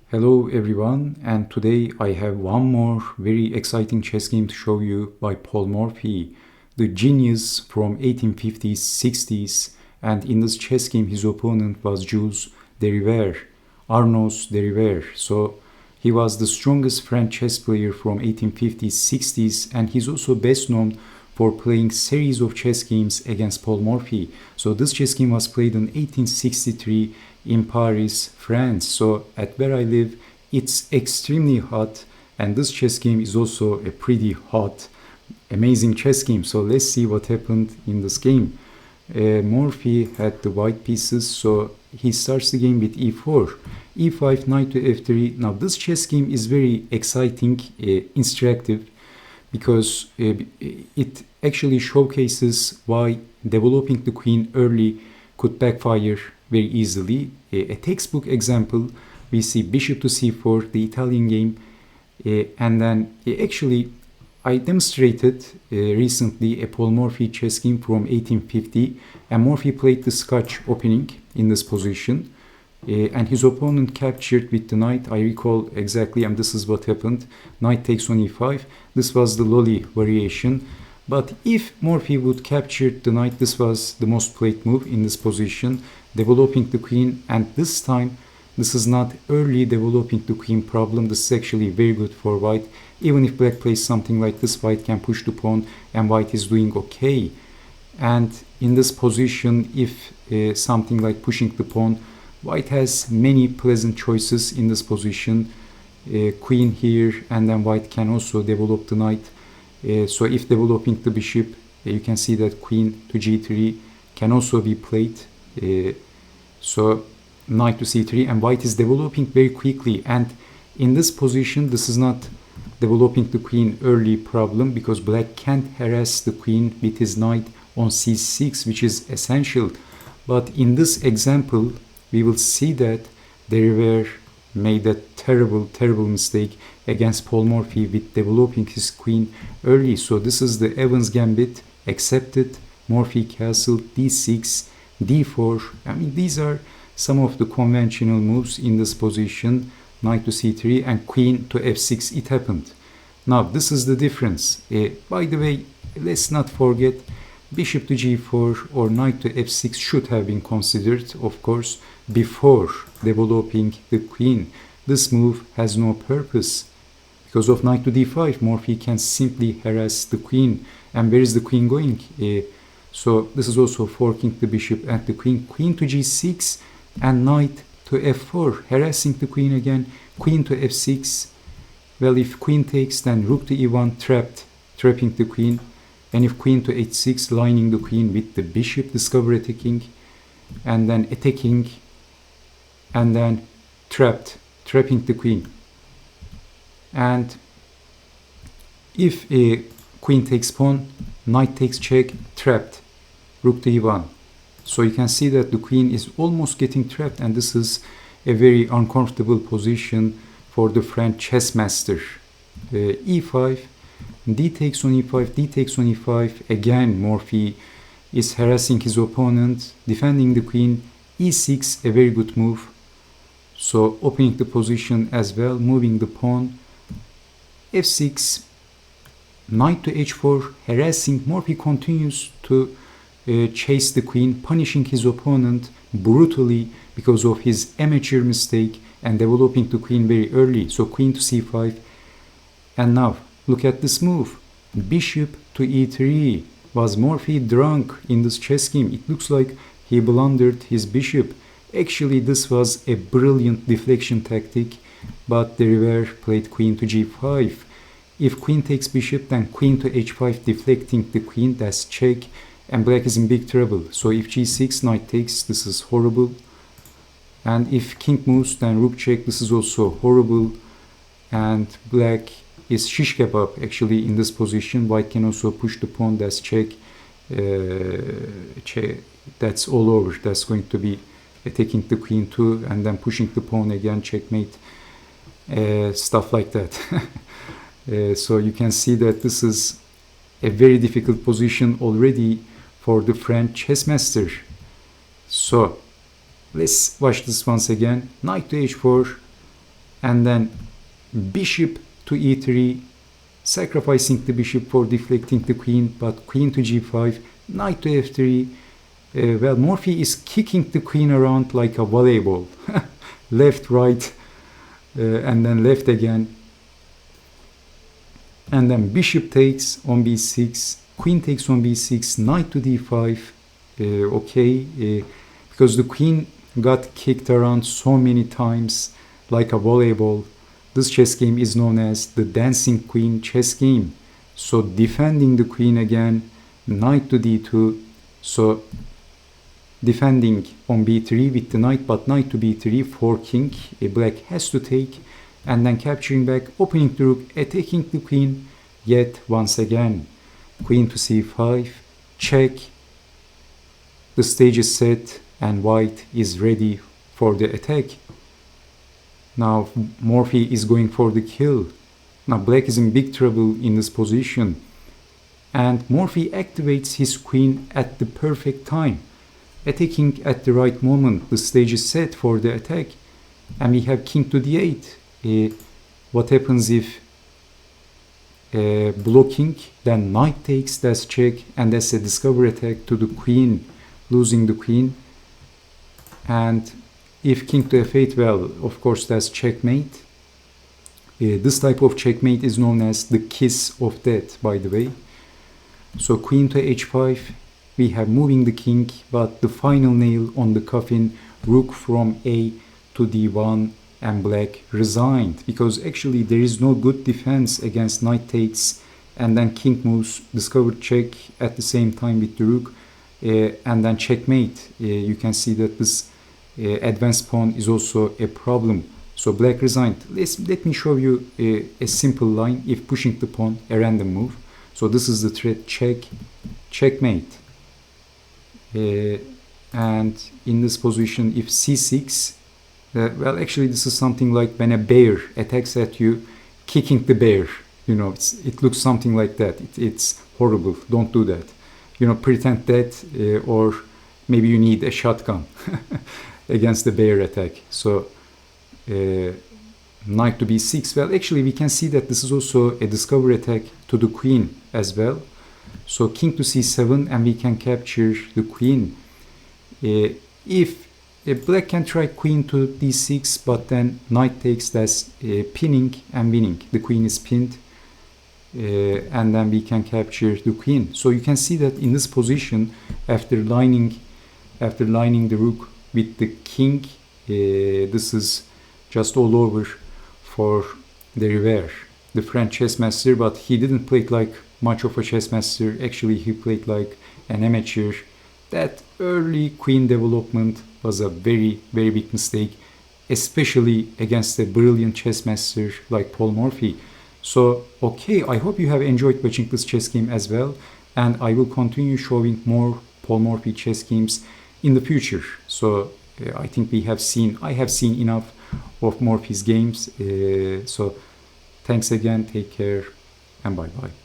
Hello everyone, and today I have one more very exciting chess game to show you by Paul Morphy, the genius from 1850s, 60s, and in this chess game his opponent was Jules de Riviere, Arnous de Riviere. So he was the strongest French chess player from 1850s, 60s, and he's also best known for playing series of chess games against Paul Morphy. So this chess game was played in 1863 in Paris, France. So at where I live, it's extremely hot, and this chess game is also a pretty hot, amazing chess game. So let's see what happened in this game. Morphy had the white pieces, so he starts the game with e4, e5, knight to f3. Now this chess game is very exciting, instructive, because it actually showcases why developing the queen early could backfire very easily. A textbook example, we see bishop to c4, the Italian game, and then actually I demonstrated recently a Paul Morphy chess game from 1850, and Morphy played the Scotch opening in this position, and his opponent captured with the knight. I recall exactly, and this is what happened. Knight takes on e5. This was the Lolly variation. But if Morphy would capture the knight, this was the most played move in this position, developing the queen. And this time, this is not early developing the queen problem. This is actually very good for white. Even if black plays something like this, white can push the pawn, and white is doing okay. And in this position, if something like pushing the pawn, white has many pleasant choices in this position. Queen here, and then white can also develop the knight. So if developing the bishop, you can see that queen to g3 can also be played. So knight to c3, and white is developing very quickly. And in this position, this is not developing the queen early problem, because black can't harass the queen with his knight on c6, which is essential. But in this example, we will see that de Riviere made a terrible mistake against Paul Morphy with developing his queen early. So this is the Evans Gambit, accepted, Morphy castle, d6, d4. I mean, these are some of the conventional moves in this position. Knight to c3 and queen to f6, it happened. Now this is the difference. By the way, let's not forget, bishop to g4 or knight to f6 should have been considered, of course, before developing the queen. This move has no purpose. Because of knight to d5, Morphy can simply harass the queen. And where is the queen going? So this is also forking the bishop and the queen. Queen to g6 and knight to f4, harassing the queen again. Queen to f6. Well, if queen takes, then rook to e1, trapping the queen. And if queen to h6, lining the queen with the bishop, discover attacking, and then attacking, and then trapping the queen. And if a queen takes pawn, knight takes check, trapped, rook to e1. So you can see that the queen is almost getting trapped, and this is a very uncomfortable position for the French chess master. e5, d takes on e5, d takes on e5. Again, Morphy is harassing his opponent, defending the queen. e6, a very good move. So opening the position as well, moving the pawn. f6, knight to h4, harassing. Morphy continues to chase the queen, punishing his opponent brutally because of his amateur mistake and developing the queen very early. So queen to c5. And now look at this move, bishop to e3. Was Morphy drunk in this chess game? It looks like he blundered his bishop. Actually, this was a brilliant deflection tactic, but de Riviere played queen to g5. If queen takes bishop, then queen to h5, deflecting the queen, that's check, and black is in big trouble. So if g6, knight takes, this is horrible. And if king moves, then rook check, this is also horrible. And black is shish kebab actually in this position. White can also push the pawn, that's check. That's all over. That's going to be attacking the queen too, and then pushing the pawn again, checkmate, stuff like that. So you can see that this is a very difficult position already for the French chess master. So let's watch this once again. Knight to h4, and then bishop to e3, sacrificing the bishop for deflecting the queen, but queen to g5, knight to f3. Well, Morphy is kicking the queen around like a volleyball. Left, right, and then left again. And then bishop takes on b6, queen takes on b6, knight to d5. Because the queen got kicked around so many times like a volleyball. This chess game is known as the dancing queen chess game. So defending the queen again, knight to d2. So defending on b3 with the knight, but knight to b3, forking. Black has to take, and then capturing back, opening the rook, attacking the queen yet once again. Queen to c5, check. The stage is set and white is ready for the attack. Now Morphy is going for the kill. Now black is in big trouble in this position, and Morphy activates his queen at the perfect time, attacking at the right moment. The stage is set for the attack, and we have king to d8. What happens if blocking? Then knight takes, that's check, and that's a discover attack to the queen, losing the queen. And if king to f8, well, of course that's checkmate. This type of checkmate is known as the kiss of death, by the way. So queen to h5, we have moving the king, but the final nail on the coffin, rook from a to d1, and black resigned, because actually there is no good defense against knight takes, and then king moves, discover check at the same time with the rook, and then checkmate. You can see that this advanced pawn is also a problem. So black resigned. Let me show you a simple line if pushing the pawn, a random move. So this is the threat, check, checkmate. And in this position, if c6, well, actually this is something like when a bear attacks at you, kicking the bear. You know, it looks something like that. It's horrible. Don't do that. You know, pretend that, or maybe you need a shotgun against the bear attack. So knight to b6. Well, actually we can see that this is also a discover attack to the queen as well. So king to c7, and we can capture the queen. If black can try queen to d6, but then knight takes, that's pinning and winning. The queen is pinned, and then we can capture the queen. So you can see that in this position, after lining the rook with the king, this is just all over for de Riviere, the French chess master, but he didn't play like much of a chess master. Actually, he played like an amateur. That early queen development was a very, very big mistake, especially against a brilliant chess master like Paul Morphy. So, okay, I hope you have enjoyed watching this chess game as well, and I will continue showing more Paul Morphy chess games in the future. So, I think I have seen enough of Morphy's games. So, thanks again, take care, and bye-bye.